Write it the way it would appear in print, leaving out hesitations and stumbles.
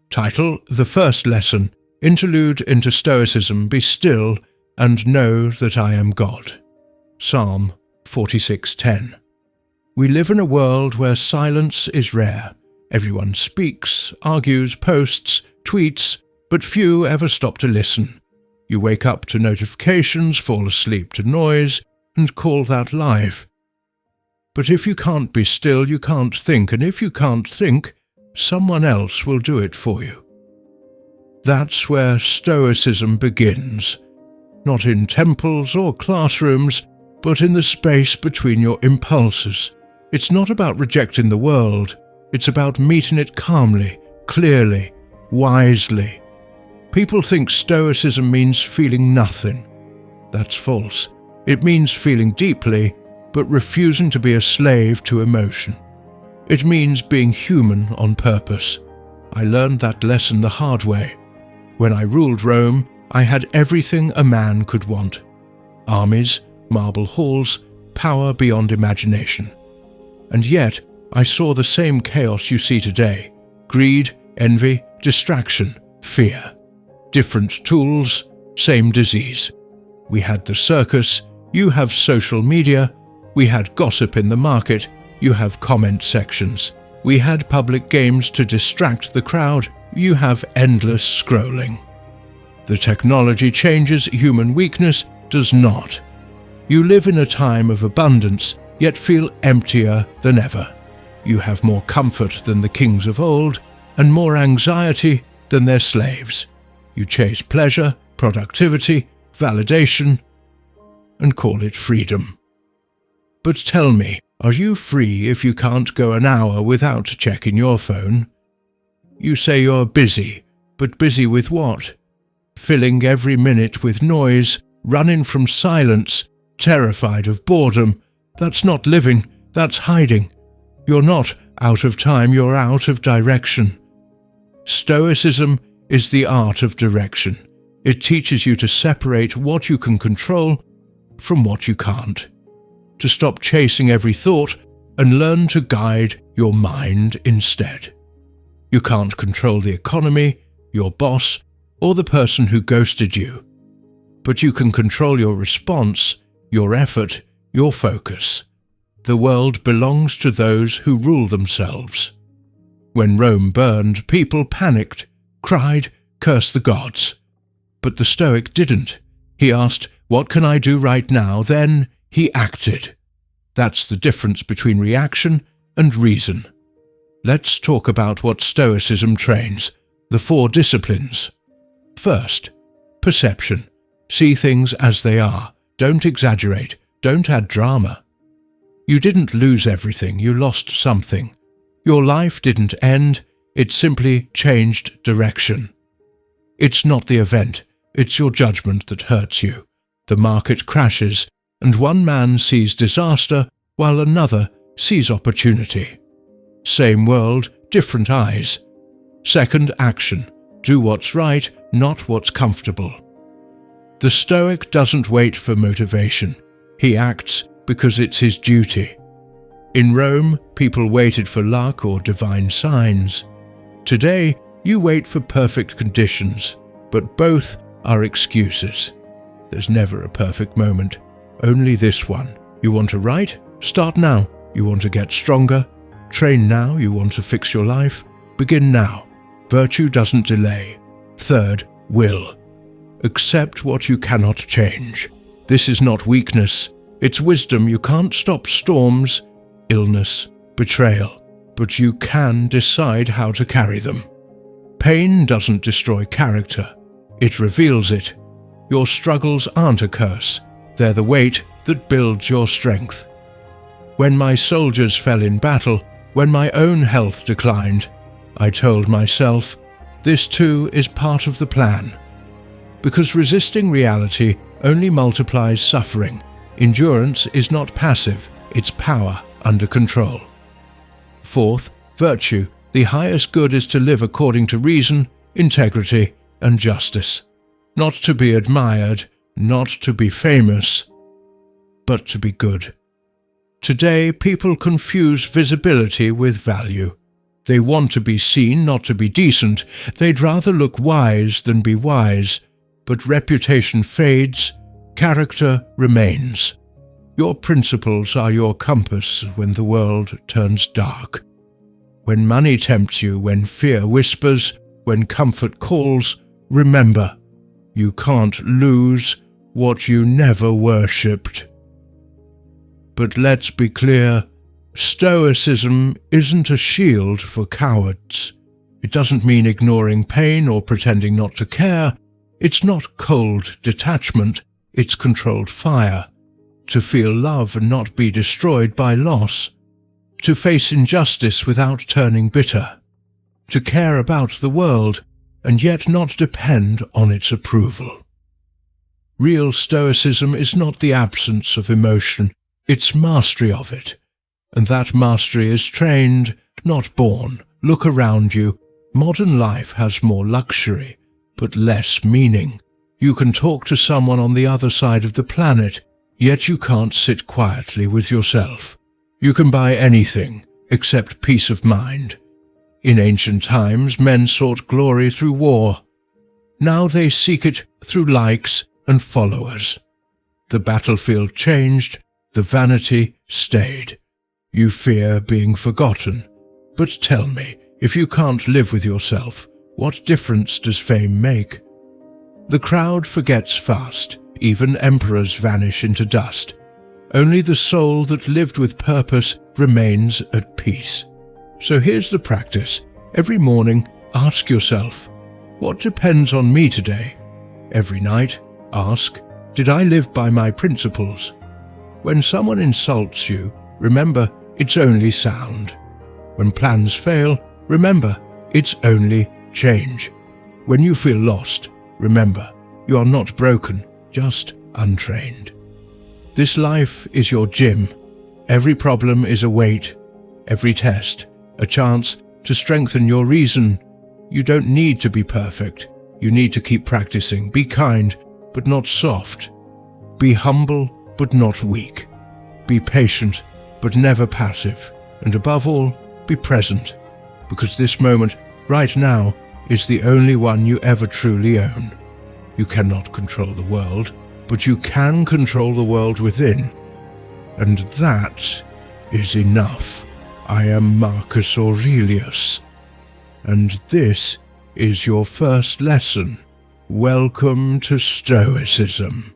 Title: The First Lesson, Interlude into Stoicism. Be still and know that I am God. Psalm 46:10. We live in a world where silence is rare. Everyone speaks, argues, posts, tweets, but few ever stop to listen. You wake up to notifications, fall asleep to noise, and call that life. But if you can't be still, you can't think, and if you can't think, someone else will do it for you. That's where Stoicism begins, not in temples or classrooms, but in the space between your impulses. It's not about rejecting the world, it's about meeting it calmly, clearly, wisely. People think Stoicism means feeling nothing. That's false. It means feeling deeply, but refusing to be a slave to emotion. It means being human on purpose. I learned that lesson the hard way. When I ruled Rome, I had everything a man could want. Armies, marble halls, power beyond imagination. And yet, I saw the same chaos you see today. Greed, envy, distraction, fear. Different tools, same disease. We had the circus, you have social media. We had gossip in the market, you have comment sections. We had public games to distract the crowd, you have endless scrolling. The technology changes, human weakness does not. You live in a time of abundance, yet feel emptier than ever. You have more comfort than the kings of old, and more anxiety than their slaves. You chase pleasure, productivity, validation, and call it freedom. But tell me, are you free if you can't go an hour without checking your phone? You say you're busy, but busy with what? Filling every minute with noise, running from silence, terrified of boredom. That's not living, that's hiding. You're not out of time, you're out of direction. Stoicism is the art of direction. It teaches you to separate what you can control from what you can't, to stop chasing every thought and learn to guide your mind instead. You can't control the economy, your boss, or the person who ghosted you, but you can control your response, your effort, your focus. The world belongs to those who rule themselves. When Rome burned, people panicked, cried, cursed the gods. But the Stoic didn't. He asked, "What can I do right now?" Then he acted. That's the difference between reaction and reason. Let's talk about what Stoicism trains, the 4 disciplines. First, perception. See things as they are. Don't exaggerate. Don't add drama. You didn't lose everything, you lost something. Your life didn't end, it simply changed direction. It's not the event, it's your judgment that hurts you. The market crashes, and one man sees disaster while another sees opportunity. Same world, different eyes. Second, action. Do what's right, not what's comfortable. The Stoic doesn't wait for motivation. He acts because it's his duty. In Rome, people waited for luck or divine signs. Today, you wait for perfect conditions, but both are excuses. There's never a perfect moment, only this one. You want to write? Start now. You want to get stronger? Train now. You want to fix your life? Begin now. Virtue doesn't delay. Third, will. Accept what you cannot change. This is not weakness. It's wisdom. You can't stop storms, illness, betrayal, but you can decide how to carry them. Pain doesn't destroy character. It reveals it. Your struggles aren't a curse. They're the weight that builds your strength. When my soldiers fell in battle, when my own health declined, I told myself, this too is part of the plan. Because resisting reality only multiplies suffering. Endurance is not passive, it's power under control. Fourth, virtue. The highest good is to live according to reason, integrity, and justice. Not to be admired, not to be famous, but to be good. Today, people confuse visibility with value. They want to be seen, not to be decent. They'd rather look wise than be wise. But reputation fades, character remains. Your principles are your compass when the world turns dark. When money tempts you, when fear whispers, when comfort calls, remember, you can't lose what you never worshipped. But let's be clear, Stoicism isn't a shield for cowards. It doesn't mean ignoring pain or pretending not to care. It's not cold detachment, it's controlled fire. To feel love and not be destroyed by loss. To face injustice without turning bitter. To care about the world and yet not depend on its approval. Real Stoicism is not the absence of emotion, it's mastery of it. And that mastery is trained, not born. Look around you. Modern life has more luxury, but less meaning. You can talk to someone on the other side of the planet, yet you can't sit quietly with yourself. You can buy anything except peace of mind. In ancient times, men sought glory through war. Now they seek it through likes and followers. The battlefield changed, the vanity stayed. You fear being forgotten. But tell me, if you can't live with yourself, what difference does fame make? The crowd forgets fast. Even emperors vanish into dust. Only the soul that lived with purpose remains at peace. So here's the practice. Every morning, ask yourself, what depends on me today? Every night, ask, did I live by my principles? When someone insults you, remember, it's only sound. When plans fail, remember, it's only change. When you feel lost, remember, you are not broken, just untrained. This life is your gym. Every problem is a weight, every test, a chance to strengthen your reason. You don't need to be perfect. You need to keep practicing. Be kind, but not soft. Be humble, but not weak. Be patient, but never passive. And above all, be present, because this moment, right now, is the only one you ever truly own. You cannot control the world, but you can control the world within. And that is enough. I am Marcus Aurelius, and this is your first lesson. Welcome to Stoicism.